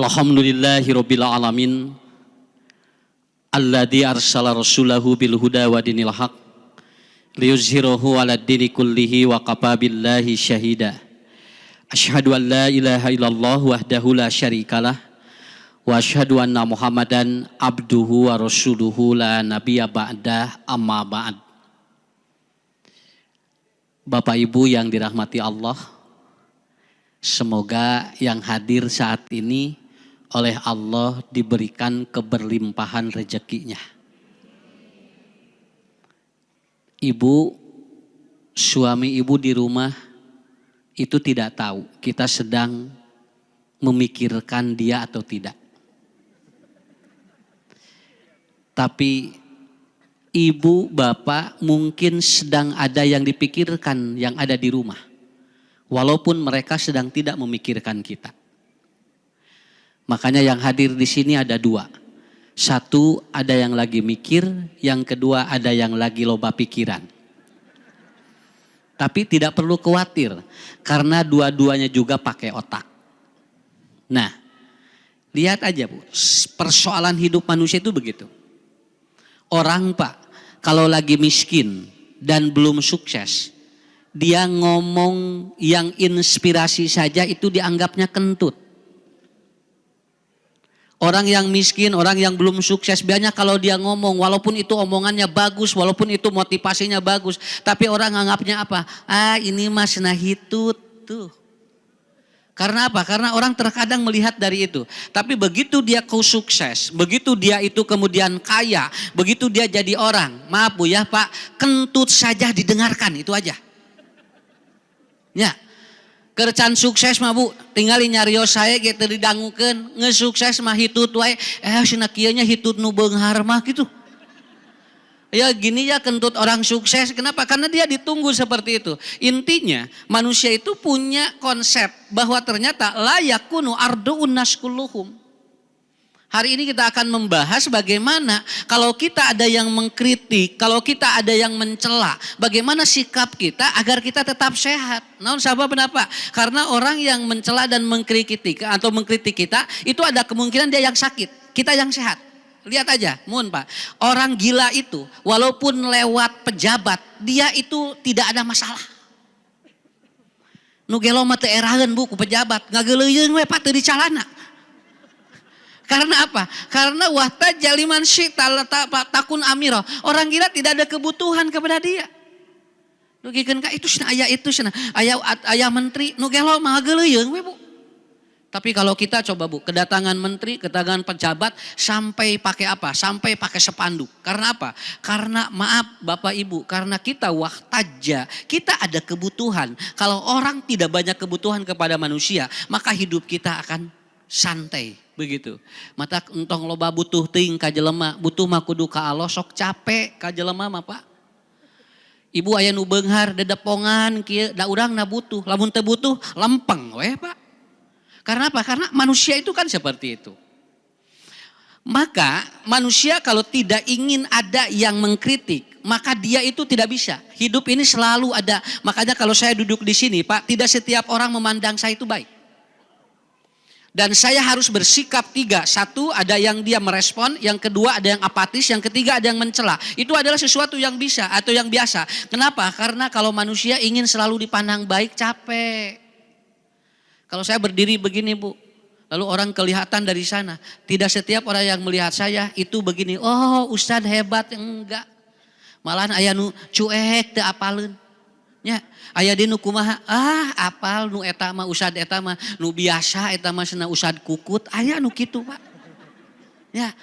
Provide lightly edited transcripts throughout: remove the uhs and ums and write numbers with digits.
Alhamdulillahirabbil alamin alladzi arsala rasulahu bil huda wa dinil haq liyuzhirahu 'alad dini kullihi wa kafa billahi syahida. Asyhadu an la ilaha illallah wahdahu la syarikalah wa asyhadu anna Muhammadan abduhu wa rasuluhu la nabiyya ba'dah, amma ba'd. Bapak Ibu yang dirahmati Allah, semoga yang hadir saat ini oleh Allah diberikan keberlimpahan rezekinya. Ibu, suami ibu di rumah itu tidak tahu kita sedang memikirkan dia atau tidak. Tapi ibu, bapak mungkin sedang ada yang dipikirkan yang ada di rumah. Walaupun mereka sedang tidak memikirkan kita. Makanya yang hadir di sini ada dua. Satu, ada yang lagi mikir. Yang kedua, ada yang lagi loba pikiran. Tapi tidak perlu khawatir. Karena dua-duanya juga pakai otak. Nah, lihat aja Bu. Persoalan hidup manusia itu begitu. Orang Pak, kalau lagi miskin dan belum sukses, dia ngomong yang inspirasi saja itu dianggapnya kentut. Orang yang miskin, orang yang belum sukses, biasanya kalau dia ngomong, walaupun itu omongannya bagus, walaupun itu motivasinya bagus, tapi orang anggapnya apa? Ini mas nah hitut tuh. Karena apa? Karena orang terkadang melihat dari itu. Tapi begitu dia sukses, begitu dia itu kemudian kaya, begitu dia jadi orang, maaf Bu ya Pak, kentut saja didengarkan, itu aja. Ya. Kercan sukses mah Bu, tinggal nyarios saya gitu didangukeun, ngesukses mah hitut wae, cenah kieu nya hitut nu beunghar mah gitu. Ya gini ya kentut orang sukses, kenapa? Karena dia ditunggu seperti itu. Intinya manusia itu punya konsep bahwa ternyata la yakunu arduun nas kulluhum. Hari ini kita akan membahas bagaimana kalau kita ada yang mengkritik, kalau kita ada yang mencela, bagaimana sikap kita agar kita tetap sehat. Namun sabab kenapa? Karena orang yang mencela dan mengkritik atau mengkritik kita, itu ada kemungkinan dia yang sakit, kita yang sehat. Lihat aja, mun Pak, orang gila itu walaupun lewat pejabat, dia itu tidak ada masalah. Nu gelo mah teu eraheun Bu ku pejabat, ngageuleuyeun we Pak teu dicalana. Karena apa? Karena wahta jaliman syita takun amiro. Orang gila tidak ada kebutuhan kepada dia. Nugikeun ka itu cenah aya itu cenah aya menteri nu gelo mah geuleuyeung we Bu. Tapi kalau kita coba Bu, kedatangan menteri, kedatangan pejabat sampai pakai apa? Sampai pakai spanduk. Karena apa? Karena maaf Bapak Ibu, karena kita wahtaja, kita ada kebutuhan. Kalau orang tidak banyak kebutuhan kepada manusia, maka hidup kita akan santai begitu. Mata entong loba butuh teuing ka jelema, butuh mah kudu ka Allah, sok capek ka jelema mah Pak. Ibu aya nu beunghar dedepongan kieu da urangna butuh, lamun teu butuh lempeng we Pak. Karena apa? Karena manusia itu kan seperti itu. Maka manusia kalau tidak ingin ada yang mengkritik, maka dia itu tidak bisa. Hidup ini selalu ada. Makanya kalau saya duduk di sini Pak, tidak setiap orang memandang saya itu baik. Dan saya harus bersikap tiga. Satu, ada yang dia merespon. Yang kedua, ada yang apatis. Yang ketiga, ada yang mencela. Itu adalah sesuatu yang bisa atau yang biasa. Kenapa? Karena kalau manusia ingin selalu dipandang baik, capek. Kalau saya berdiri begini Bu, lalu orang kelihatan dari sana. Tidak setiap orang yang melihat saya itu begini. Oh Ustadz hebat. Enggak. Malahan aya nu cuek teu apaleun. Ya, aya di nu kumaha, apal nu eta mah usad eta mah nu biasa eta mah cenah usad kukut, aya nu kitu Pak. Ya.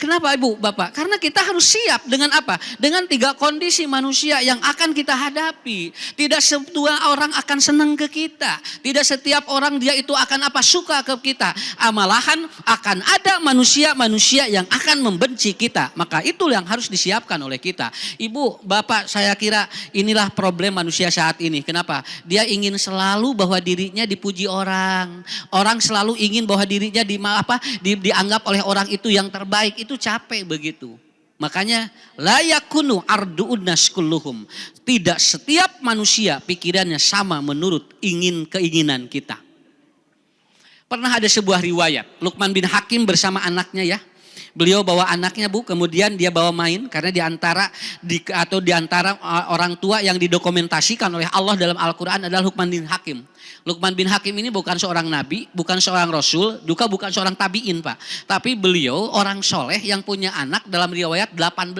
Kenapa Ibu, Bapak? Karena kita harus siap dengan apa? Dengan tiga kondisi manusia yang akan kita hadapi. Tidak semua orang akan senang ke kita. Tidak setiap orang dia itu akan apa? Suka ke kita. Malahan akan ada manusia-manusia yang akan membenci kita. Maka itu yang harus disiapkan oleh kita. Ibu, Bapak, saya kira inilah problem manusia saat ini. Kenapa? Dia ingin selalu bahwa dirinya dipuji orang. Orang selalu ingin bahwa dirinya dianggap oleh orang itu yang terbaik. Itu capek begitu. Makanya la yakunu arduun nas kulluhum. Tidak setiap manusia pikirannya sama menurut keinginan kita. Pernah ada sebuah riwayat, Luqman bin Hakim bersama anaknya ya. Beliau bawa anaknya Bu, kemudian dia bawa main karena di antara orang tua yang didokumentasikan oleh Allah dalam Al-Qur'an adalah Luqman bin Hakim. Luqman bin Hakim ini bukan seorang nabi, bukan seorang rasul, juga bukan seorang tabi'in Pak. Tapi beliau orang soleh yang punya anak dalam riwayat 18.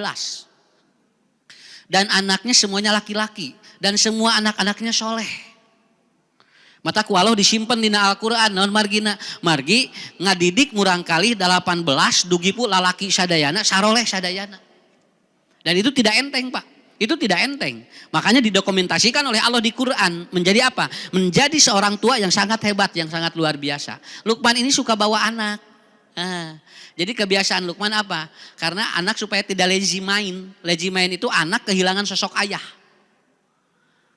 Dan anaknya semuanya laki-laki dan semua anak-anaknya soleh. Mata walau disimpan dina Al-Qur'an naon margi ngadidik murang kali 18 dugi pu lalaki sadayana saroleh sadayana. Dan itu tidak enteng Pak. Itu tidak enteng. Makanya didokumentasikan oleh Allah di Quran menjadi apa? Menjadi seorang tua yang sangat hebat, yang sangat luar biasa. Luqman ini suka bawa anak. Jadi kebiasaan Luqman apa? Karena anak supaya tidak lazy main. Lazy main itu anak kehilangan sosok ayah.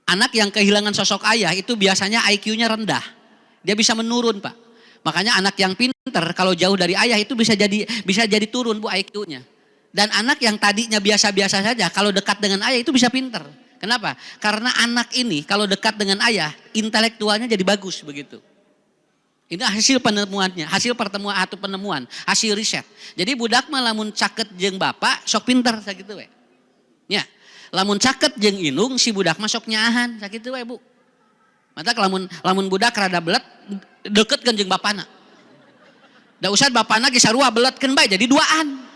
Anak yang kehilangan sosok ayah itu biasanya IQ-nya rendah. Dia bisa menurun Pak. Makanya anak yang pinter kalau jauh dari ayah itu bisa jadi turun Bu IQ-nya. Dan anak yang tadinya biasa-biasa saja kalau dekat dengan ayah itu bisa pinter. Kenapa? Karena anak ini kalau dekat dengan ayah intelektualnya jadi bagus begitu. Ini hasil penemuannya, hasil pertemuan atau penemuan, hasil riset. Jadi budak mah lamun caket jeung bapak sok pinter sakitu we. Ya. Lamun caket jeung indung si budak masuk nyaahan sakitu we Bu. Mata lamun budak rada belet deketkeun jeung bapana. Da usah bapana ge sarua beletkeun bae jadi duaan.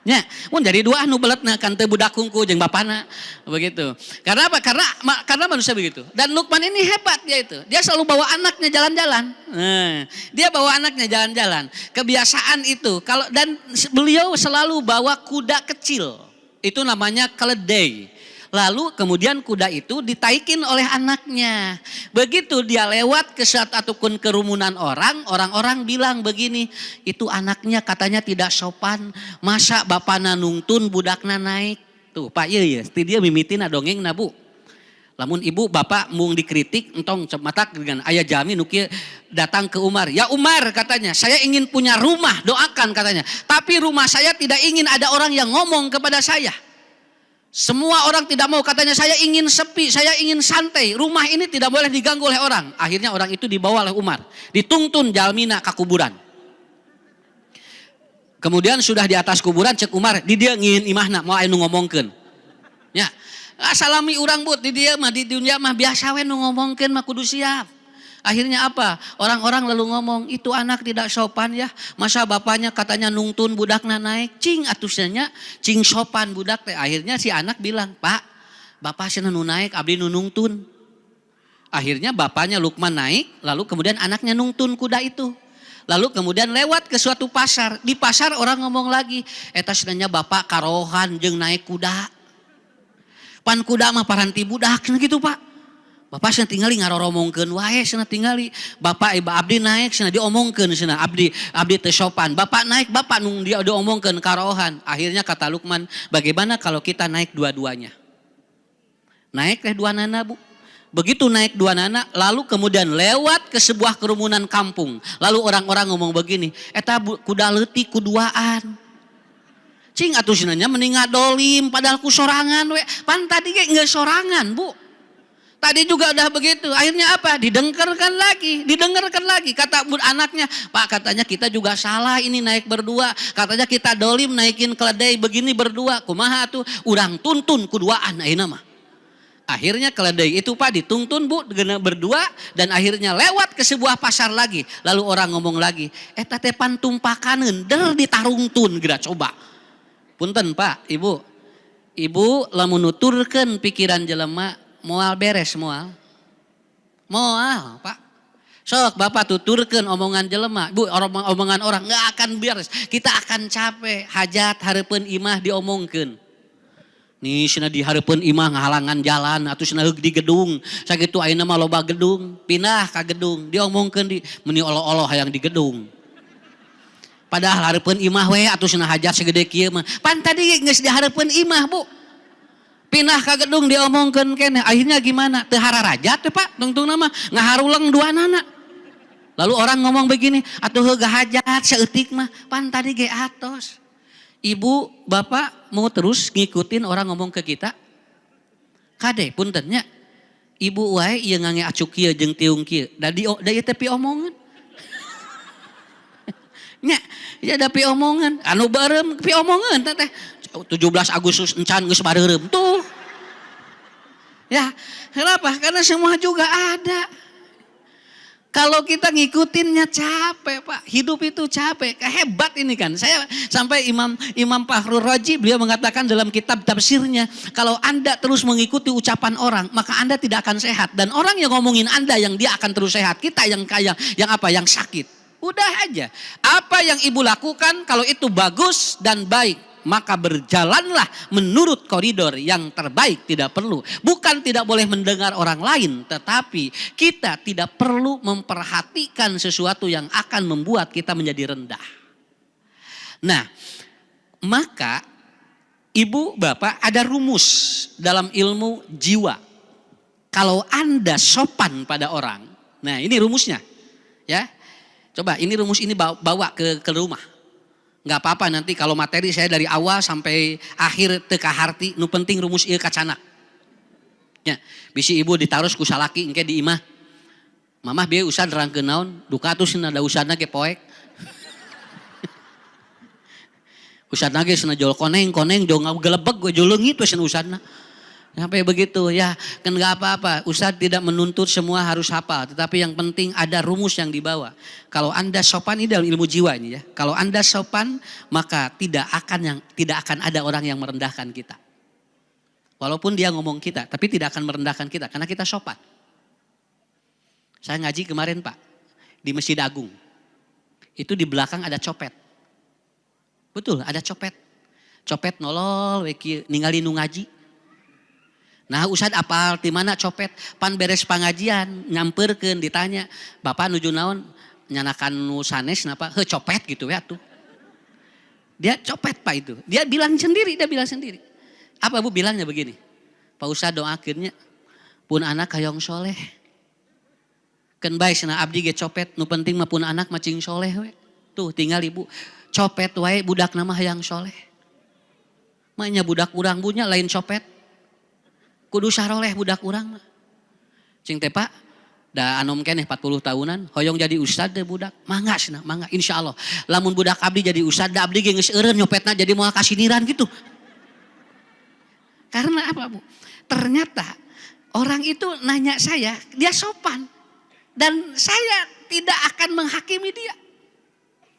Nya, mun jadi duaan nu beletna kan teu budak hungku jeung bapana begitu. Karena apa? Karena manusia begitu. Dan Luqman ini hebat dia itu. Dia selalu bawa anaknya jalan-jalan. Dia bawa anaknya jalan-jalan. Kebiasaan itu dan beliau selalu bawa kuda kecil. Itu namanya keledai. Lalu kemudian kuda itu ditaikin oleh anaknya. Begitu dia lewat ke suatu ataupun kerumunan orang bilang begini, itu anaknya katanya tidak sopan, masa bapana nungtun budakna naik. Tuh Pak iya dia mimitina dongeng na Bu. Lamun ibu bapak mung dikritik entong matak dengan ayah jami nuki datang ke Umar. Ya Umar katanya, saya ingin punya rumah, doakan katanya. Tapi rumah saya tidak ingin ada orang yang ngomong kepada saya. Semua orang tidak mau, katanya saya ingin sepi, saya ingin santai. Rumah ini tidak boleh diganggu oleh orang. Akhirnya orang itu dibawa oleh Umar. Dituntun jalmina ke kuburan. Kemudian sudah di atas kuburan cek Umar, di dia ngin imahna mau anu ngomongkeun. Ya. Salami urang but di dia mah di dunia mah biasa we nu ngomongkeun mah kudu siap. Akhirnya apa? Orang-orang lalu ngomong, itu anak tidak sopan ya. Masa bapaknya katanya nungtun budakna naik. Cing atusnya cing sopan budak teh. Akhirnya si anak bilang, "Pak, bapak cenah nu naik abdi nu nungtun." Akhirnya bapaknya Luqman naik, lalu kemudian anaknya nungtun kuda itu. Lalu kemudian lewat ke suatu pasar. Di pasar orang ngomong lagi, eta cenanya bapak karohan jeung naik kuda. Pan kuda mah paranti budak gitu Pak. Bapak cenah tingali ngaroromongkeun wae cenah tingali. Bapak iba abdi naik cenah diomongkeun cenah abdi teu sopan. Bapak naik bapak nung dia diomongkeun karohan. Akhirnya kata Luqman, bagaimana kalau kita naik dua-duanya? Naik teh dua nana Bu. Begitu naik dua nana, lalu kemudian lewat ke sebuah kerumunan kampung. Lalu orang-orang ngomong begini, eta kuda leutik kuduaan. Cing atuh cenanya mending ngadolim padahal ku sorangan we. Pan tadi ge geus sorangan Bu. Tadi juga udah begitu. Akhirnya apa? Didengarkan lagi. Kata anaknya, Pak katanya kita juga salah ini naik berdua. Katanya kita dolim naikin keledai begini berdua. Kumaha tuh? Urang tuntun kuduaan ayeuna mah. Akhirnya keledai itu Pak dituntun Bu berdua dan akhirnya lewat ke sebuah pasar lagi. Lalu orang ngomong lagi, eta teh pan tumpakaneun der ditarungtun geura coba. Punten Pak, Ibu. Ibu lamun nuturkeun pikiran jelema moal beres moal Pak. Sok Bapak tuturkeun omongan jelema, Bu, omongan orang nggak akan beres. Kita akan capek, hajat hareupeun imah diomongkeun. Nih cenah di hareupeun imah ngahalangan jalan atuh cenah heug di gedung. Sakitu ayeuna mah loba gedung, pindah ka gedung, diomongkeun di meuni olo-olo hayang di gedung. Padahal hareupeun imah we atuh cenah hajat segede kieu mah. Pan tadi geus di hareupeun imah, Bu. Pindah ke gedung diomongkeun keneh. Akhirnya gimana? Teu hararajat teh Pak, tungtung nama ngaharulang dua nana. Lalu orang ngomong begini, atuh heuh hajat saeutik mah, pan tadi ge atos. Ibu, bapak mau terus ngikutin orang ngomong ke kita? Kade puntennya. Ibu wae ieu ngange acuk kieu jeung tiung kieu. Da ieu teh pi omongan. Nya, ya ada pi omongan, anu barem pi omongan teh. 17 Agustus encan geus bareureum tuh. Ya, kenapa? Karena semua juga ada. Kalau kita ngikutinnya capek Pak, hidup itu capek, hebat ini kan. Saya sampai Imam Fakhrul Razi beliau mengatakan dalam kitab tafsirnya, kalau Anda terus mengikuti ucapan orang, maka Anda tidak akan sehat. Dan orang yang ngomongin Anda yang dia akan terus sehat, kita yang kaya, yang apa, yang sakit. Udah aja, apa yang ibu lakukan kalau itu bagus dan baik, maka berjalanlah menurut koridor yang terbaik. Tidak perlu, bukan tidak boleh mendengar orang lain, tetapi kita tidak perlu memperhatikan sesuatu yang akan membuat kita menjadi rendah. Nah, maka ibu bapak ada rumus dalam ilmu jiwa. Kalau Anda sopan pada orang, nah ini rumusnya ya. Coba ini rumus ini bawa ke rumah. Nggak apa-apa nanti kalau materi saya dari awal sampai akhir teka harti, nu penting rumus ieu kacana. Ya, bisi ibu ditaruh ku salaki engke di imah. Mamah bieu usah nerangkeun naon, duka atuh cenah da usadna ge poek. Usadna ge cenah jol koneng jol ngagelebeg gue jol leungit we cenah usadna. Sampai begitu ya, kan gak apa-apa. Ustadz tidak menuntut semua harus hafal, tetapi yang penting ada rumus yang dibawa. Kalau Anda sopan, ini dalam ilmu jiwa ini ya. Kalau Anda sopan, maka tidak akan ada orang yang merendahkan kita. Walaupun dia ngomong kita, tapi tidak akan merendahkan kita karena kita sopan. Saya ngaji kemarin Pak di Masjid Agung. Itu di belakang ada copet. Betul, ada copet. Copet nolol, ningali nu ngaji. Nah Ustad apal di mana copet, pan beres pengajian nyamperkeun ditanya, Bapak nuju naon? Nyanakan nu sanes napa? He copet gitu ya tuh. Dia copet Pak itu. Dia bilang sendiri. Apa Bu bilangnya begini? Pak Ustad doakeunnya pun anak hayong soleh. Keun bae cenah abdi ge copet, nu penting mah pun anak macing soleh we. Tuh tinggal Ibu copet wae budak nama hayang soleh. Mahnya budak urang punya lain copet. Kudu saroleh budak urang mah. Cing teh Pak, da anom keneh 40 tahunan, hoyong jadi ustad deh budak. Mangga cenah, mangga insyaallah. Lamun budak abdi jadi ustad, da abdi ge geus eureun nyopetna jadi moal kasiniran gitu. Karena apa Bu? Ternyata orang itu nanya saya, dia sopan. Dan saya tidak akan menghakimi dia.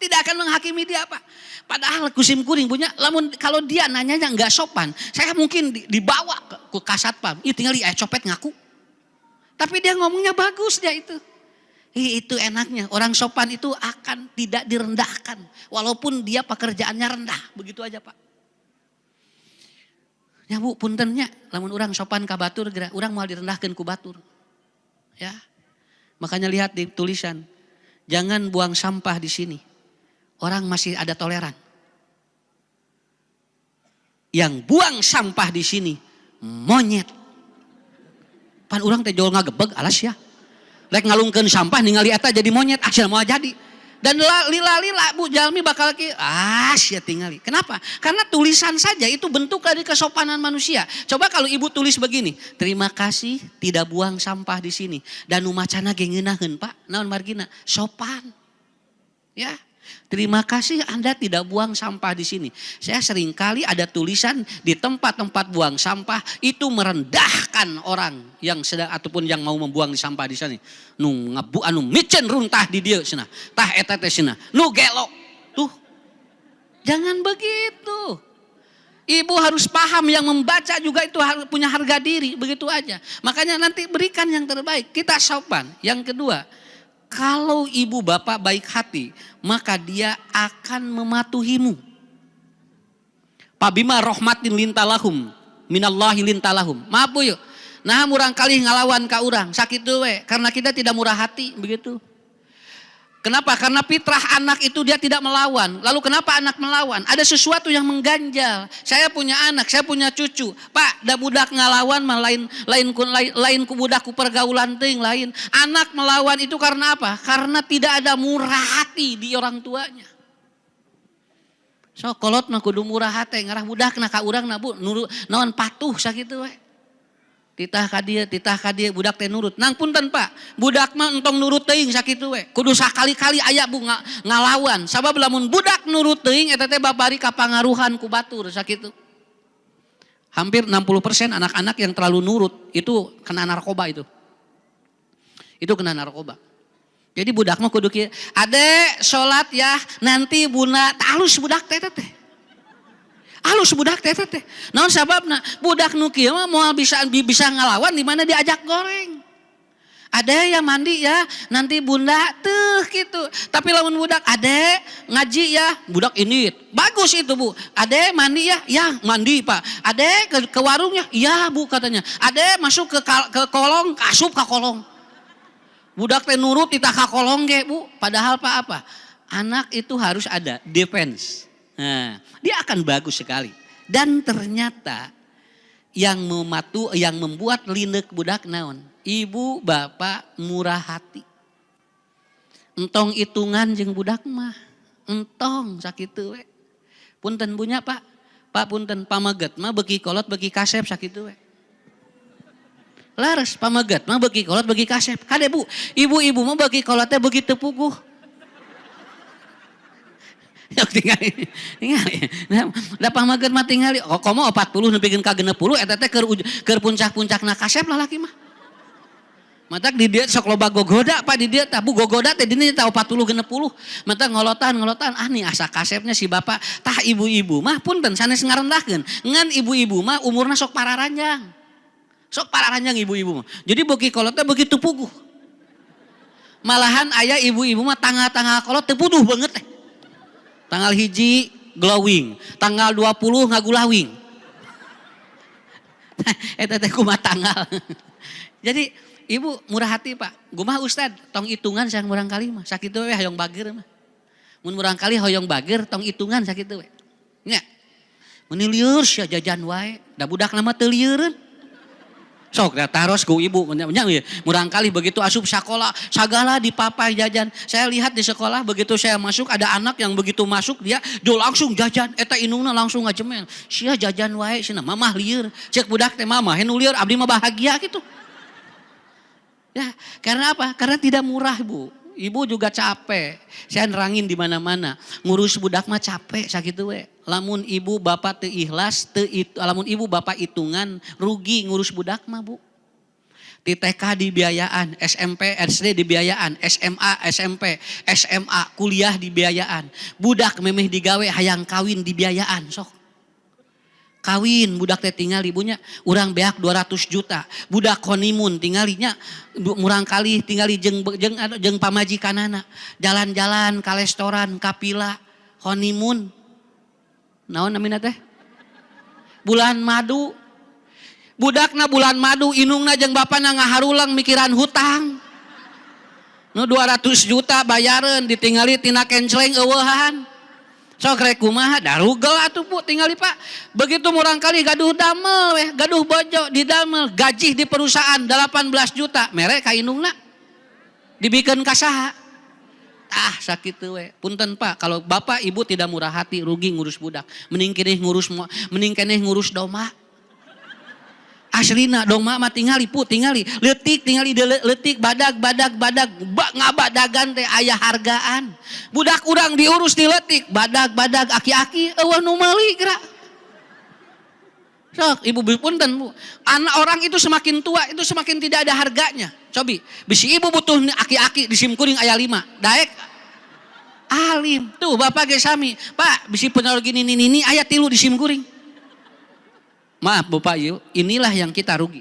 Tidak akan menghakimi dia Pak. Padahal kusim kuring punya, lamun kalau dia nanyanya nggak sopan, saya mungkin dibawa ke kasatpam. Ih tinggal copet ngaku. Tapi dia ngomongnya bagus dia itu. Itu enaknya, orang sopan itu akan tidak direndahkan. Walaupun dia pekerjaannya rendah, begitu aja Pak. Ya Bu, puntennya, lamun orang sopan ka batur, orang mau direndahkan ku batur. Ya, makanya lihat di tulisan, jangan buang sampah di sini. Orang masih ada toleran. Yang buang sampah di sini monyet. Pan urang teh jol ngagebeg alas ya. Lek ngalungkeun sampah ningali eta jadi monyet, asal mau jadi. Dan lila Bu jalmi bakal ya tingali. Kenapa? Karena tulisan saja itu bentuk dari kesopanan manusia. Coba kalau Ibu tulis begini, terima kasih tidak buang sampah di sini. Dan nu macana ge ngeunaheun Pak, naon margina? Sopan. Ya. Terima kasih Anda tidak buang sampah di sini. Saya sering kali ada tulisan di tempat-tempat buang sampah itu merendahkan orang yang sedang ataupun yang mau membuang di sampah di sana. Nu ngabu anu micen runtah di dieu cenah. Tah eta teh cenah. Nu gelo. Tuh. Jangan begitu. Ibu harus paham yang membaca juga itu harus punya harga diri, begitu aja. Makanya nanti berikan yang terbaik. Kita sopan. Yang kedua, kalau ibu bapak baik hati, maka dia akan mematuhimu. Pabima rahmatin lintalahum, minallahi lintalahum. Maaf Bu yuk. Nah murang kali ngalawan ka urang, sakit tuh we. Karena kita tidak murah hati, begitu. Kenapa? Karena fitrah anak itu dia tidak melawan. Lalu kenapa anak melawan? Ada sesuatu yang mengganjal. Saya punya anak, saya punya cucu. Pak, da budak ngalawan mah lain ku budak ku pergaulan teuing lain. Anak melawan itu karena apa? Karena tidak ada murah hati di orang tuanya. So kolot mah kudu murah hati, ngarah budakna ka urang na Bu, naon patuh sakitu we. titah ka dieu budak teh nurut. Nang punten Pak, budak mah entong nurut teuing sakitu we. Kudu sakali-kali aya bu ngalawan. Sabab lamun budak nurut teuing eta teh babari kapangaruhan ku batur sakitu. Hampir 60% anak-anak yang terlalu nurut itu kena narkoba itu. Itu kena narkoba. Jadi budak mah kudu kieu. Adek salat ya nanti buna halus budak teh teh. Halus budak teh teh. Naon sababna? Budak nu kieu mah moal bisa ngalawan di mana diajak goreng. Ade ya mandi ya, nanti bunda tuh gitu. Tapi lamun budak ade ngaji ya, budak ini bagus itu bu. Ade mandi ya mandi Pak. Ade ke warung ya bu katanya. Ade masuk ke kolong, asup ke kolong. Budak teh nurut titah ka kolong ge bu. Padahal Pak apa? Anak itu harus ada defense. Nah, dia akan bagus sekali. Dan ternyata yang membuat linek budak naon? Ibu bapak murah hati. Entong hitungan jeung budak mah. Entong sakitu we. Punten punya Pak. Pak punten pamaget mah beuki kolot beuki kasep sakitu we. Laras pamaget mah beuki kolot beuki kasep. Kade Bu, ibu-ibu mah beuki kolot teh begitu puguh. Tingali. Da pamaget mah tingali. Komo 40 nepikeun ka 60 eta teh keur puncak-puncakna kasep lalaki mah. Matak di dia sok loba gogoda Pak di dia tah bu gogoda teh dina tah 40 60. Matak ngolotan nih asa kasepnya si bapak. Tah ibu-ibu mah punten sanes ngarendahkeun. Ngan ibu-ibu mah umurna sok pararanjang. Sok pararanjang ibu-ibu mah. Jadi beuki kolot teh begitu puguh. Malahan aya ibu-ibu mah tanggal-tanggal kolot teh puduh banget teh. Tanggal 1 glowing, tanggal 20 ngagulawing. Eta teh kumaha tanggal. Jadi ibu murah hati Pak. Gumah Ustad tong hitungan sang murang kali mah. Sakitu we hoyong bageur mah. Mun murang kali hoyong bageur tong hitungan sakitu we. Nya. Mun lieur sia jajan wae, da budak nama teu lieureun. Sok taros ku ibu murang kali begitu asup sekolah sagala dipapai jajan. Saya lihat di sekolah begitu saya masuk ada anak yang begitu masuk dia langsung jajan eta inungna langsung ngajemel. Sia jajan wae cenah mamah lieur. Cek budak teh mamah henu lieur abdi mah bahagia gitu. Ya, karena apa? Karena tidak murah, Bu. Ibu juga capek. Saya nerangin di mana-mana. Ngurus budak mah capek sakitu we. Lamun ibu bapak teu ikhlas, lamun ibu bapak hitungan rugi ngurus budak mah, Bu. Di TK dibiayaan, SMP, SD dibiayaan, SMA, SMP, SMA, kuliah dibiayaan. Budak memeh digawe hayang kawin dibiayaan, sok. Kawin budak teh tinggal ibunya urang beak 200 juta. Budak honeymoon tinggalinya murang kali tinggali jeung pamajikanana. Jalan-jalan ka restoran, ka pila, honeymoon. Naon namina teh? Bulan madu. Budakna bulan madu inungna jeung bapana ngaharulang mikiran hutang. Nu 200 juta bayareun ditinggali tina kenceleng eueuhan. Sok rek kumaha darugel atuh Bu tingali Pak. Begitu murang kali gaduh damel weh, gaduh bojo di damel, gaji di perusahaan 18 juta, mere ka indungna. Dibikeun ka saha? Ah sakitu we. Punten Pak, kalau Bapak Ibu tidak murah hati rugi ngurus budak. Mending keneh ngurus doma. Aslina doma mah tingali pu tingali leutik badag ngabadagan teh aya hargaan. Budak urang diurus di leutik badag aki-aki eueuh nu meuli geura. Sok ibu punten Bu. Anak orang itu semakin tua itu semakin tidak ada harganya. Cobi bisi ibu butuh aki-aki di simkuring aya 5. Daek alim. Tuh Bapak ge sami. Pak bisi penol gini ini aya 3 di simkuring. Maaf Bapak Ibu, inilah yang kita rugi.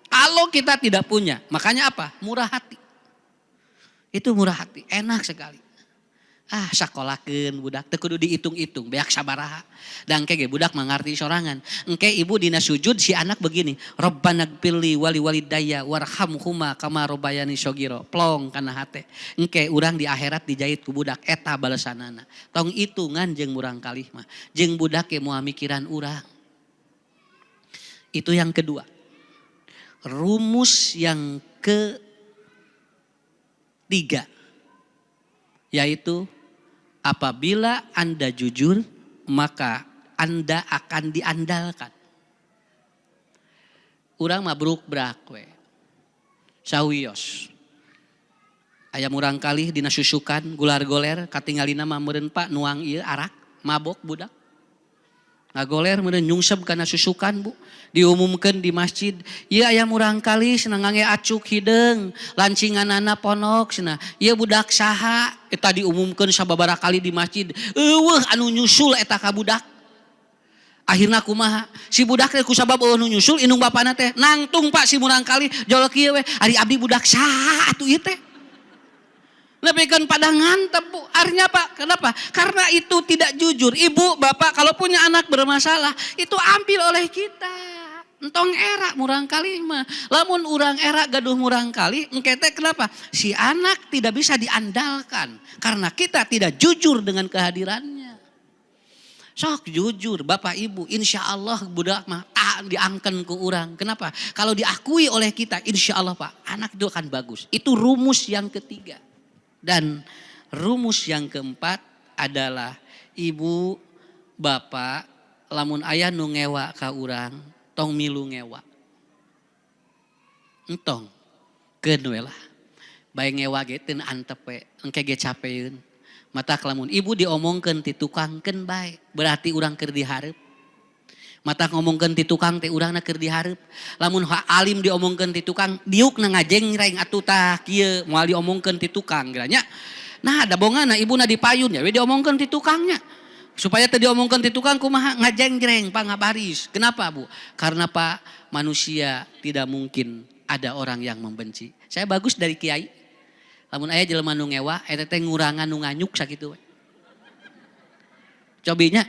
Kalau kita tidak punya, makanya apa? Murah hati. Itu murah hati, enak sekali. Ah sakolakeun budak teu kudu dihitung-hitung, beak sabaraha. Dan engke budak mengarti sorangan. Engke ibu dina sujud si anak begini, Rabbana gfirli wali walidayya warhamhuma kama rabbayani shogiro. Plong kana hate. Engke urang di akhirat dijahit ku budak eta balesanana. Tong hitungan jeung murang kalih mah. Jeung budak ge moal mikiran urang. Itu yang kedua. Rumus yang ketiga. Yaitu apabila Anda jujur maka Anda akan diandalkan. Urang mabruk brak we. Sawios. Aya murang kalih dina susukan gular-goler katingalina mah meureun Pak nuang ieu arak mabok budak. Ngagoler meureun nyungsep kana susukan Bu. Diumumkeun di masjid, ieu aya murang kalih cenah ngangge acuk hideung, lancinganana ponok cenah. Ieu budak saha? Eta diumumkeun sababaraha kali di masjid. Eueuh anu nyusul eta ka budak. Akhirna kumaha? Si budak teh kusabab anu nyusul indung bapana teh nangtung Pak si murang kalih jolok ieu we, ari abdi budak saha atuh ieu teh. Lebihkan pada ngantep Bu. Artinya Pak, kenapa? Karena itu tidak jujur. Ibu, bapak kalau punya anak bermasalah, itu ambil oleh kita. Entong era murang kali mah. Lamun urang era gaduh murang kali, engkete kenapa? Si anak tidak bisa diandalkan. Karena kita tidak jujur dengan kehadirannya. Sok jujur Bapak Ibu, insya Allah budak mah diangken ke urang. Kenapa? Kalau diakui oleh kita, insya Allah Pak, anak itu akan bagus. Itu rumus yang ketiga. Dan rumus yang keempat adalah ibu, bapak, lamun ayah nu ngewa ka urang, tong milu ngewa. Entong, keun we lah. Bae ngewa ge teu antep we, engke ge capeun. Matak lamun ibu diomongkeun ti tukang keun bae, berarti urang keur dihareup. Mata ngomongkeun ti tukang teh urangna keur dihareup. Lamun alim diomongkeun ti tukang, diukna ngajeng atuh tah kieu moal diomongkeun ti tukang geranya. Nah, da bongana ibuna dipayun ya we diomongkeun ti tukangnya. Supaya teu diomongkeun ti tukang kumaha ngajeng pangabaris. Kenapa, Bu? Karena Pak, manusia tidak mungkin ada orang yang membenci. Saya bagus dari kiai. Lamun aya jelema nu ngewa eta teh ngurangan nu nganyuk sakitu we. Cobinya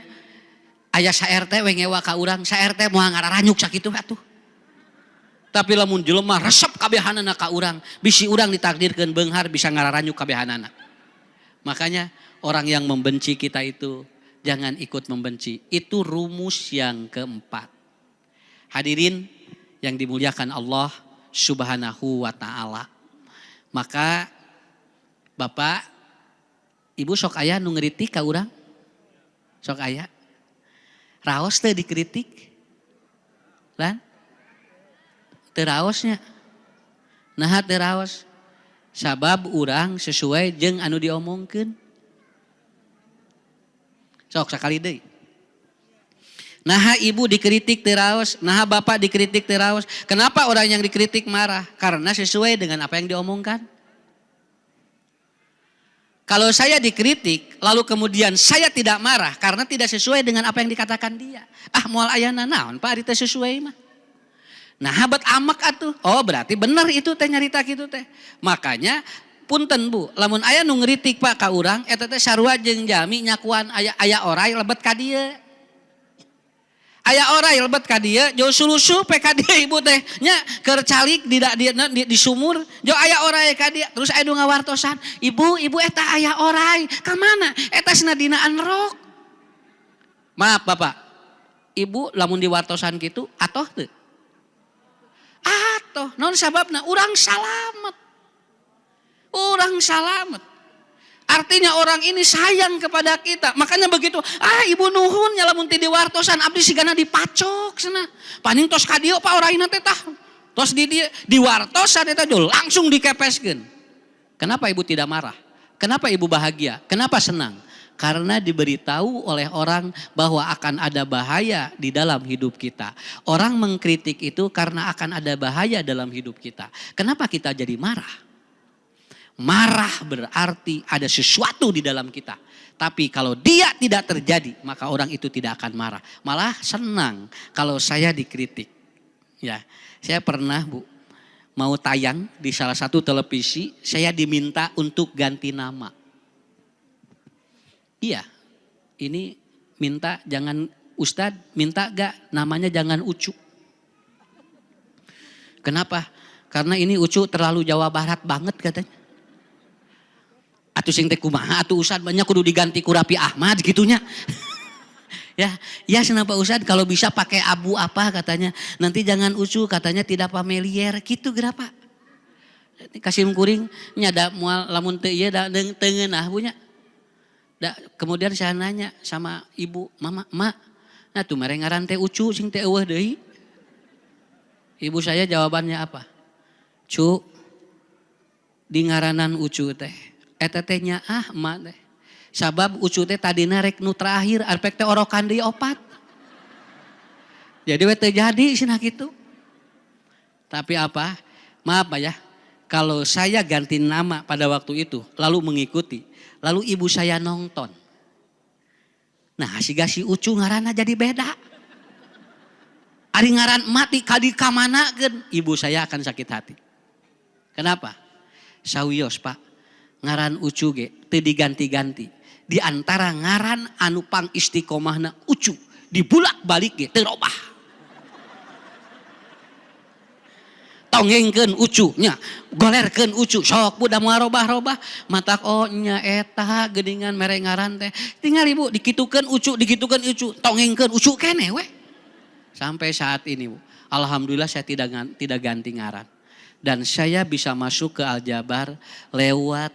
aya sa-RT we ngewa ka urang, sa-RT moal ngararanyuk sakitu atuh. Tapi lamun jelema resep kabehanana ka urang, bisi urang ditakdirkeun beunghar bisa ngararanyuk kabehanana. Makanya orang yang membenci kita itu jangan ikut membenci. Itu rumus yang keempat. Hadirin yang dimuliakan Allah Subhanahu wa taala. Maka Bapak, Ibu sok aya nu ngeritik ka urang? Sok aya? Raos teh dikritik, lan? Teu raosnya, nah teu raos. Sabab urang sesuai jeung anu diomongkeun. Sok sakali deui. Nah ibu dikritik teu raos, nah bapak dikritik teu raos. Kenapa orang yang dikritik marah? Karena sesuai dengan apa yang diomongkan. Kalau saya dikritik, lalu kemudian saya tidak marah karena tidak sesuai dengan apa yang dikatakan dia. Ah moal ayana naon Pak, ari teh sesuai mah. Nah habat amak atuh. Oh berarti benar itu teh nyarita kitu teh. Makanya punten Bu, lamun aya nu ngritik Pak ka urang, eta teh sarua jeung jami nyakuan aya oray lebet ka dieu. Aya oray lebet ka dieu, jauh sulusuh pe ka dieu ibu teh nya keur calik di sumur, jauh aya oray ka dieu. Terus aya nu ngawartosan, "Ibu eta aya oray. Ka mana?" Eta cenah dina anrok. Maaf Bapak. Ibu lamun diwartosan kitu atoh teu? Atoh, naon sababna? Urang salamet. Urang salamet. Artinya orang ini sayang kepada kita. Makanya begitu, ibu nuhun nya lamun ti diwartosan abdi sigana dipacok cenah. Paning tos ka dieu Pak oraina teh tah. Tos di dieu diwartosan eta langsung dikepeskeun. Kenapa ibu tidak marah? Kenapa ibu bahagia? Kenapa senang? Karena diberitahu oleh orang bahwa akan ada bahaya di dalam hidup kita. Orang mengkritik itu karena akan ada bahaya dalam hidup kita. Kenapa kita jadi marah? Marah berarti ada sesuatu di dalam kita. Tapi kalau dia tidak terjadi, maka orang itu tidak akan marah. Malah senang kalau saya dikritik. Ya, saya pernah Bu, mau tayang di salah satu televisi, saya diminta untuk ganti nama. Iya, ini minta jangan Ustadz, minta gak namanya jangan Ucu. Kenapa? Karena ini Ucu terlalu Jawa Barat banget katanya. Atuh sing teh kumaha atuh Ustad banyak kudu diganti ku Rapi Ahmad gitunya. ya kenapa Ustad kalau bisa pakai abu apa katanya. Nanti jangan Ucu katanya tidak familiar gitu gerapa. Kasim kuring nya da moal lamun teu ieu da teu ngeunah bunya. Kemudian saya nanya sama ibu, "Mama, mak, nah tuh mere ngaran teh Ucu sing teh eueuh deui." Ibu saya jawabannya apa? Cu, di ngaranan ucu teh. Eta teh nya emak teh. Sabab ucu teh tadina rek nu terakhir arpek teh orokan deui opat. Jadi we teu jadi cenah kitu. Tapi apa? Maaf Pak ya. Kalau saya ganti nama pada waktu itu lalu mengikuti, lalu ibu saya nonton. Nah, si ucu ngaranna jadi beda. Ari ngaran mati kadi kamanakeun, ibu saya akan sakit hati. Kenapa? Sawios Pak, ngaran ucu ge teu diganti-ganti. Di antara ngaran anu pang istiqomahna ucu, dibulak-balik ge teu robah. Tongengkeun ucunya, golerkeun ucu, sok budak moal robah-robah, matak nya eta geuningan mere ngaran teh. Tinggal ibu dikitukeun ucu, tongengkeun ucu keneh we. Sampai saat ini Bu, alhamdulillah saya tidak ganti ngaran. Dan saya bisa masuk ke Al-Jabar lewat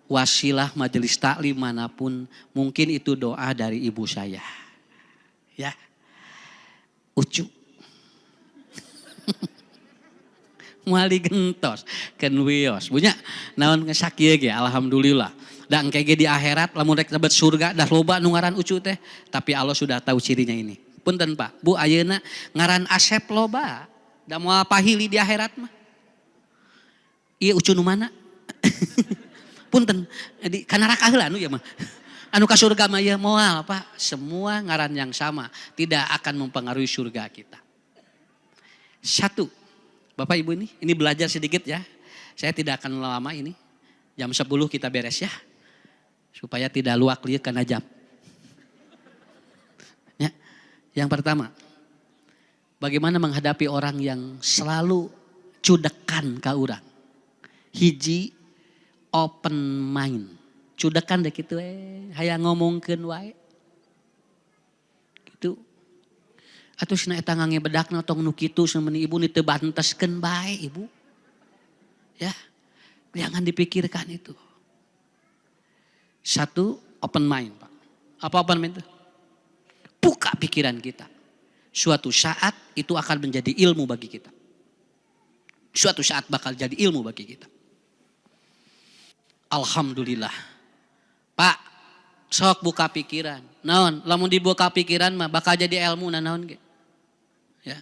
wasilah majelis taklim manapun. Mungkin itu doa dari ibu saya. Ya, ucu. Muali gentos, kenwios. Punya naon ngesakieu ge alhamdulillah. Dan kayak di akhirat lamun rek nebet surga dah loba nu ngaran ucu teh, tapi Allah sudah tahu cirinya ini. Punten Pak, Bu ayeuna ngaran Asep loba. Da moal pahili di akhirat mah. Ieu ucu nu mana? Punten, di kana neraka heula anu ya mah. Anu ka surga mah ya moal Pak, semua ngaran yang sama tidak akan mempengaruhi surga kita. Satu, Bapak Ibu ini belajar sedikit ya. Saya tidak akan lama ini. Jam 10 kita beres ya. Supaya tidak luak liuk karena jam. Ya. Yang pertama, bagaimana menghadapi orang yang selalu cudekan ka urang. Hiji, open mind. Cudekan deh gitu hayang ngomongkeun wae. Gitu. Atuh cenah eta ngangebedakna tong nu kitu seumeuh ibu teu banteskeun bae ibu. Ya. Jangan dipikirkan itu. Satu, open mind, Pak. Apa open mind itu? Buka pikiran kita. Suatu saat itu akan menjadi ilmu bagi kita. Suatu saat bakal jadi ilmu bagi kita. Alhamdulillah. Pak, sok buka pikiran. Naon, lamun dibuka pikiran mah bakal jadi ilmu naon ge. Ya.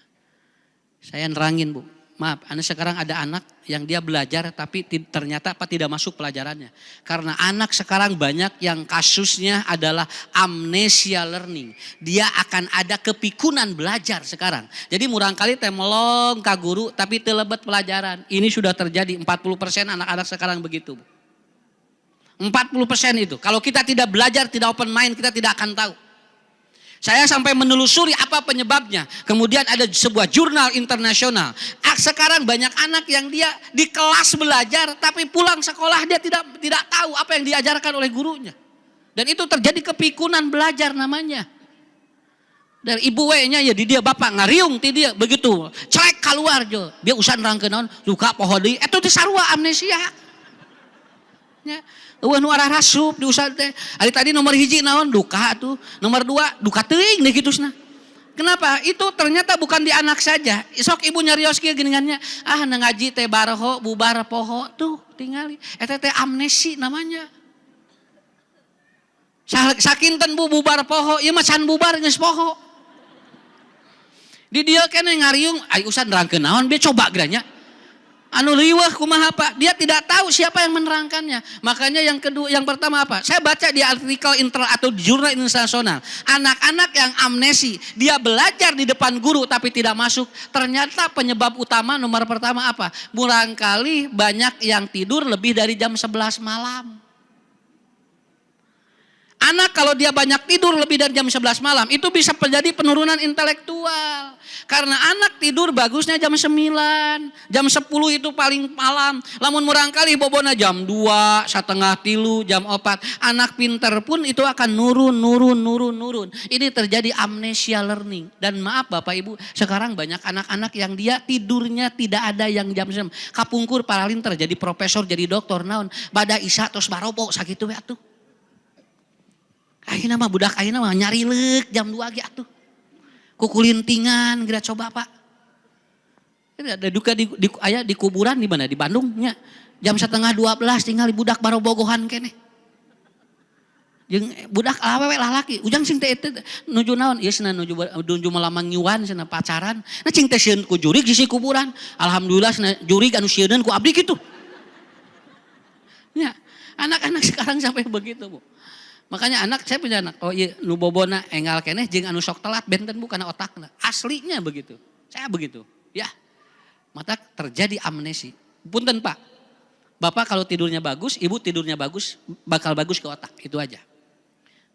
Saya nerangin Bu. Maaf, sekarang ada anak yang dia belajar tapi ternyata tidak masuk pelajarannya. Karena anak sekarang banyak yang kasusnya adalah amnesia learning. Dia akan ada kepikunan belajar sekarang. Jadi murangkali teh melong ka guru tapi teu lebet pelajaran. Ini sudah terjadi 40% anak-anak sekarang begitu. 40% itu. Kalau kita tidak belajar, tidak open mind, kita tidak akan tahu. Saya sampai menelusuri apa penyebabnya. Kemudian ada sebuah jurnal internasional. Sekarang banyak anak yang dia di kelas belajar tapi pulang sekolah dia tidak tahu apa yang diajarkan oleh gurunya. Dan itu terjadi kepikunan belajar namanya. Dan ibu we-nya ya di dia bapak ngariung ti dia begitu. Celek keluar jo. Dia usah nerangkeun naon luka poho deui. Eta teh sarua amnesia. Ya. Eueuh nu arah rasup diusah teh. Ari tadi nomor hiji naon duka tuh, nomor 2 duka teuing deh kitusna. Kenapa? Itu ternyata bukan di anak saja. Sok ibu nyarios kieu geuningannya, ngaji teh barho bubar poho tuh tingali. Eta teh amnesi namanya. Sakinten Bu bubar poho, ieu mah can bubar geus poho. Di dieu keneh ngariung, ai usah nerangkeun naon be coba geranya. Anu liwah kumaha Pak? Dia tidak tahu siapa yang menerangkannya. Makanya yang kedua, yang pertama apa? Saya baca di artikel atau di jurnal internasional. Anak-anak yang amnesi, dia belajar di depan guru tapi tidak masuk. Ternyata penyebab utama nomor pertama apa? Barangkali banyak yang tidur lebih dari jam 11 malam. Anak kalau dia banyak tidur lebih dari jam 11 malam itu bisa terjadi penurunan intelektual. Karena anak tidur bagusnya jam 9, jam 10 itu paling malam. Lamun murangkali bobona jam 2, setengah 3, jam 4. Anak pinter pun itu akan nurun. Ini terjadi amnesia learning. Dan maaf Bapak Ibu, sekarang banyak anak-anak yang dia tidurnya tidak ada yang jam 9. Kapungkur paralinter jadi profesor, jadi doktor naon. Bada isya tos barobo sakitu we atuh. Ayeuna mah budak ayeuna mah nyari leuk jam 2 ge atuh. Kukulintingan geura coba Pak. Ada duka di kuburan di mana? Di Bandungnya. Jam 11:30 tinggal budak baru bogohan kene. Jeung budak awewe lalaki, ujang sing teh nuju naon? Ieu cenah nuju melamang nyuan cenah pacaran. Nah cing teh sieun ku jurig di si kuburan. Alhamdulillah cenah jurig anu sieuneun ku abdi kitu. Ya, anak-anak sekarang sampai begitu, Bu. Makanya saya punya anak, oh iya nu bobona enggal keneh jeung anu sok telat benten bukan otakna. Aslinya begitu. Saya begitu. Ya. Maka terjadi amnesi. Punten Pak. Bapak kalau tidurnya bagus, ibu tidurnya bagus, bakal bagus ke otak. Itu aja.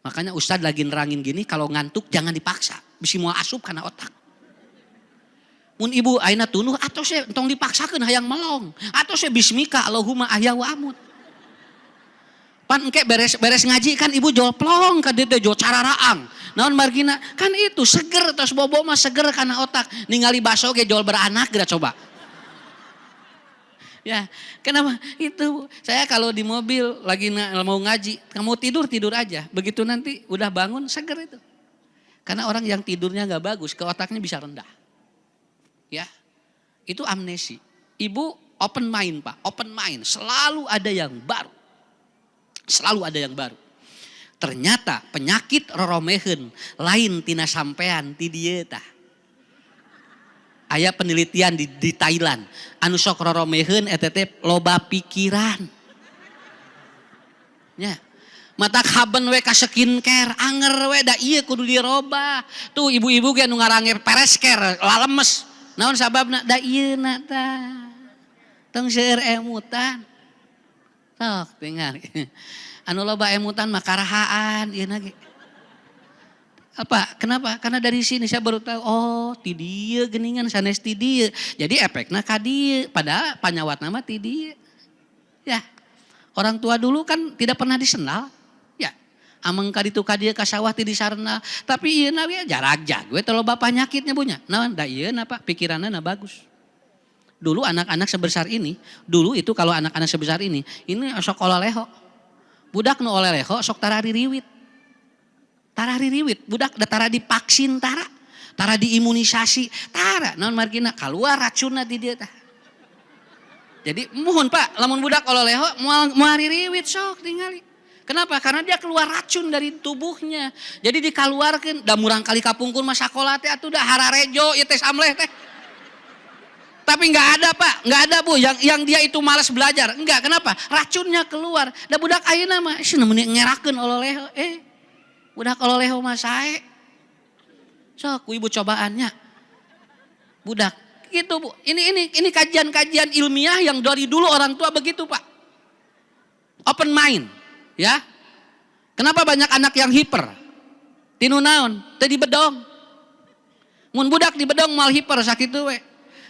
Makanya Ustadz lagi nerangin gini, kalau ngantuk jangan dipaksa. Bisa mau asup karena otak. Mun ibu aina tunuh, atau saya entong dipaksakan hayang melong. Atau saya bismika Allahumma ahya wa amut. Pan engke beres ngaji kan ibu jol plong ka dieu jol cararaang. Naon margina? Kan itu seger tos bobo mah seger karena otak. Ningali baso ge jol beranak geura coba. Ya, kenapa? Itu saya kalau di mobil lagi mau ngaji, kamu tidur aja. Begitu nanti udah bangun seger itu. Karena orang yang tidurnya nggak bagus, ke otaknya bisa rendah. Ya, itu amnesi. Ibu open mind Pak, open mind. Selalu ada yang baru. Selalu ada yang baru. Ternyata penyakit roromeheun lain tina sampean ti dieu tah. Aya penelitian di Thailand. Anu sok roromeheun eta teh loba pikiran. Nya. Mata haben we ka skincare, anger we da ieu kudu diroba. Tuh ibu-ibu ge anu ngarange peresker, lalemes. Naon sababna? Da ieuna tah. Tong seueur emutan. Sok tinggal. Anu loba emutan mah karahaan ieu na ge. Apa? Kenapa? Karena dari sini saya baru tahu, oh ti dieu geuningan sanes ti dieu. Jadi efekna ka dieu, padahal panyawatna mah ti dieu. Ya. Orang tua dulu kan tidak pernah disenal. Ya. Ameng ka ditu ka dieu ka sawah ti disarna, tapi ieu na we jarag jago teh loba panyakitnya punya. Naon da ieu na Pak, pikiranna bagus. Dulu anak-anak sebesar ini, dulu itu kalau anak-anak sebesar ini sok olaleho. Budak nu olaleho sok taraririwit. Taraririwit, budak da tara divaksin tara diimunisasi, tara naon margina kaluar racunna di dieu tah. Jadi mohon Pak, lamun budak olaleho moal ririwit sok tingali. Kenapa? Karena dia keluar racun dari tubuhnya. Jadi dikaluarkeun da murang kali kapungkur mah sakola teh atuh da hararejo ieu teh samleh teh. Tapi enggak ada Pak, enggak ada Bu yang dia itu malas belajar. Enggak, kenapa? Racunnya keluar. Da budak ayeuna mah cenah meuni ngerakeun olaleho budak olaleho mah sae. Sok ibu cobaannya. Budak gitu Bu. Ini kajian-kajian ilmiah yang dari dulu orang tua begitu Pak. Open mind, ya. Kenapa banyak anak yang hiper? Tinu naon? Teu dibedong. Mun budak dibedong moal hiper sakitu we.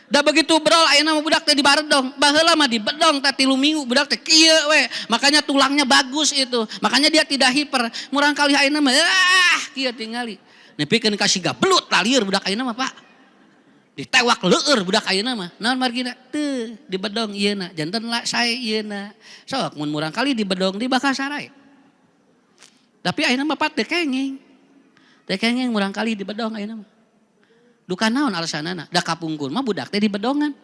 Da begitu brol ayeuna mah budak teh dibaredong. Baheula mah dibedong teh 3 minggu budak teh kieu we. Makanya tulangnya bagus itu. Makanya dia tidak hiper. Murang kali ayeuna mah kieu tingali. Nepikeun ka siga belut lalieur budak ayeuna mah Pak. Ditewak leueur budak ayeuna mah. Naon margina? Teu dibedong ieuna. Janten sae ieuna. Sok mun murang kali dibedong di bakal sarai. Tapi ayeuna mah Pak teu kenging. Teu kenging murang kali dibedong ayeuna mah. Duka naon alasanana? Da kapungkur mah budak teh dibedongan.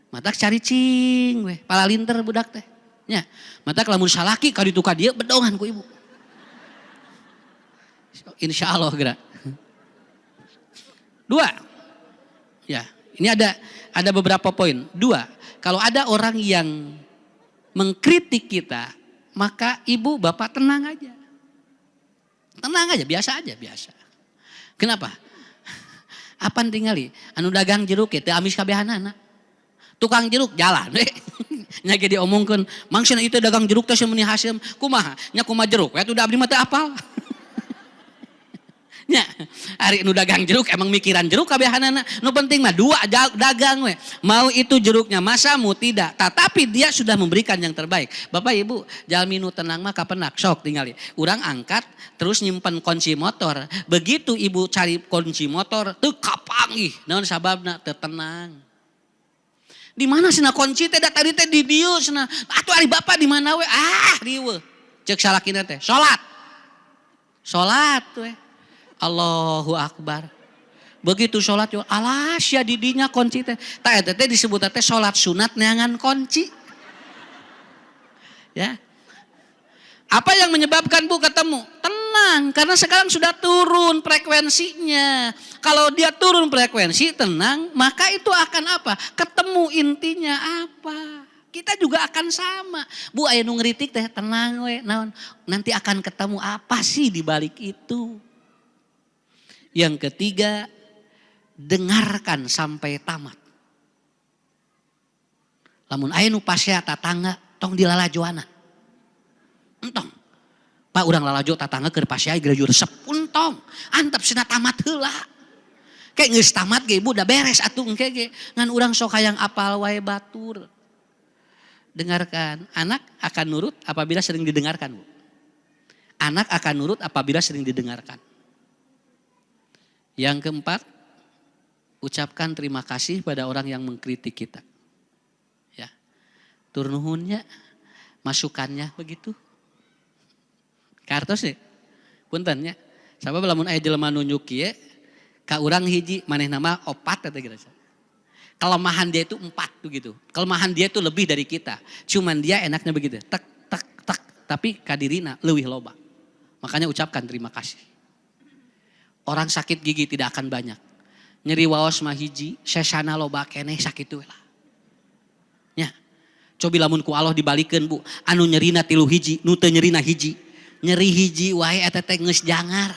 Matak cari cing we, palalinter budak teh. Nya, matak lamun salaki ka ditu ka dieu bedongan ku ibu. Insyaallah geura. 2. Ya, ini ada beberapa poin. 2, kalau ada orang yang mengkritik kita, maka ibu bapak tenang aja. Tenang aja, biasa aja, biasa. Kenapa? Apaan tingali? Anu dagang jeruk teh amis kabehanana. Tukang jeruk jalan we. Nya ge diomongkeun, mangsana itu dagang jeruk teh seumeuh hasil kumaha? Nya kumaha jeruk? Atuh da abdi mah teu apal. Nya, ari nu dagang jeruk emang mikiran jeruk kabehanana. Nu penting mah 2 dagang we. Mau itu jeruknya masamu tidak, tetapi dia sudah memberikan yang terbaik. Bapak Ibu, jalmi nu tenang mah kapenak sok tingali. Urang angkat terus nyimpen kunci motor. Begitu ibu cari kunci motor, teu kapanggih. Naon sababna? Teu tenang. Di mana cenah kunci teh da tadi teh di dieu cenah. Atuh ari bapak di mana we? Riweuh. Ceuk salakina teh, salat. Salat we. Allahu Akbar. Begitu sholat alas ya didinya kunci teh. Tak eta teh disebut teh sholat sunat neangan kunci. Ya. Apa yang menyebabkan Bu ketemu? Tenang, karena sekarang sudah turun frekuensinya. Kalau dia turun frekuensi, tenang, maka itu akan apa? Ketemu intinya apa? Kita juga akan sama. Bu aya nu ngritik teh, tenang we, naon? Nanti akan ketemu apa sih di balik itu? Yang ketiga, dengarkan sampai tamat. Lamun aya nu pasea tatangga tong dilalajoanan. Entong. Pak urang lalajo tatangga keur pasea gereju resep untong. Antep cenah tamat heula. Kayak geus tamat ge Ibu udah beres atuh engke ge. Ngan urang sok hayang apal wae batur. Dengarkan, anak akan nurut apabila sering didengarkan, Bu. Anak akan nurut apabila sering didengarkan. Yang keempat, ucapkan terima kasih pada orang yang mengkritik kita. Ya. Tur nuhunnya, masukannya begitu. Kartos ya, punten nya. Sabab lamun aya jelema nunjuk kieu ka urang hiji maneh nama opat eta kira. Kelemahan dia itu 4 tuh gitu. Kelemahan dia itu lebih dari kita. Cuman dia enaknya begitu. Tak tak tak, tapi kadirina leuwih loba. Makanya ucapkan terima kasih. Orang sakit gigi tidak akan banyak. Nyeri waos mah hiji, sesana loba keneh sakitu lah. Nya. Cobi lamun ku Allah dibalikeun Bu, anu nyerina 3 hiji, nu teu nyerina hiji. Nyeri hiji wae eta teh geus jangar.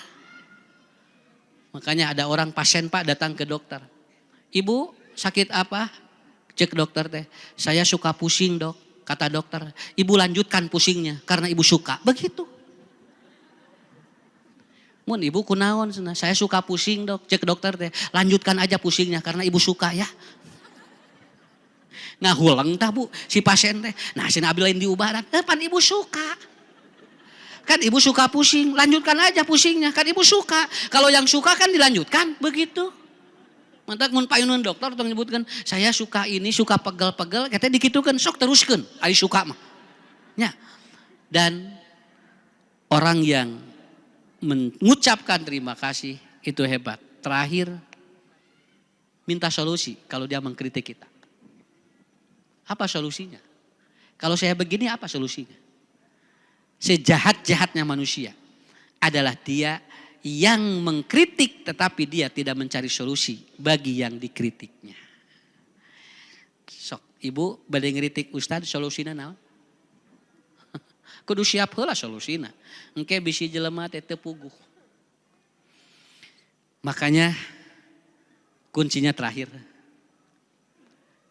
Makanya ada orang pasien Pak datang ke dokter. Ibu sakit apa? Cek dokter teh. Saya suka pusing Dok. Kata dokter. Ibu lanjutkan pusingnya karena ibu suka. Begitu. Mun ibu kunaon cenah. Saya suka pusing Dok. Cek dokter teh. Lanjutkan aja pusingnya karena ibu suka ya. Ngahulang tah Bu si pasien teh. Nah cenah abi lain diubahan. Pan ibu suka. Kan ibu suka pusing. Lanjutkan aja pusingnya. Kan ibu suka. Kalau yang suka kan dilanjutkan. Begitu. Mantak mun payunan dokter tong nyebutkan saya suka ini, suka pegel-pegel, katanya dikitukan sok teruskan, ari suka mah. Ya. Dan orang yang mengucapkan terima kasih itu hebat. Terakhir minta solusi kalau dia mengkritik kita. Apa solusinya? Kalau saya begini apa solusinya? Sejahat-jahatnya manusia adalah dia yang mengkritik tetapi dia tidak mencari solusi bagi yang dikritiknya. Sok ibu badai ngeritik ustad solusina naon? Kudu siap heula solusina. Engke bisi jelema teh teu puguh. Makanya kuncinya terakhir.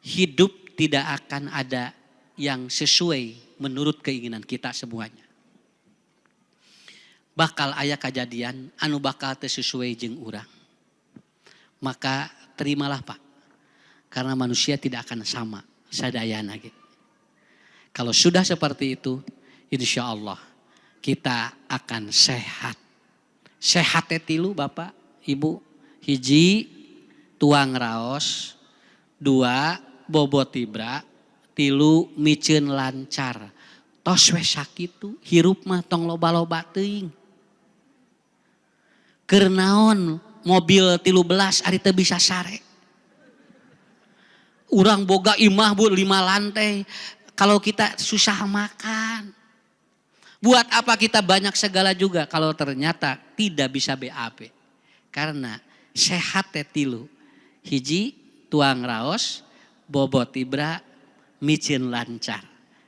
Hidup tidak akan ada yang sesuai menurut keinginan kita semuanya. Bakal aya kejadian anu bakal teu sesuai jeung urang. Maka terimalah Pak. Karena manusia tidak akan sama sadayana ge. Kalau sudah seperti itu, insya Allah kita akan sehat. Sehat teh 3 Bapak, Ibu. 1 tuang raos, 2 bobot tibra, 3 miceun lancar. Tos we sakitu, hirup mah tong loba-loba teuing. Keur naon mobil 13 ari teu bisa sare. Urang boga imah Bu 5 lantai. Kalau kita susah makan. Buat apa kita banyak segala juga kalau ternyata tidak bisa BAB. Karena sehat teh 3. 1 tuang raos, bobot tibra, micin lancar.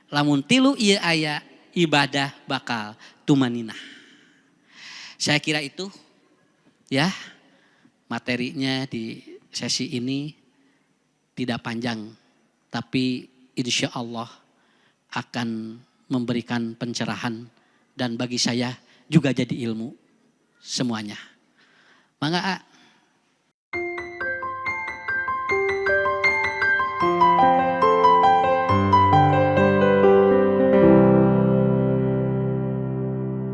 Lamun 3 ieu aya ibadah bakal tumaninah. Saya kira itu ya, materinya di sesi ini tidak panjang, tapi insya Allah akan memberikan pencerahan dan bagi saya juga jadi ilmu semuanya. Mangga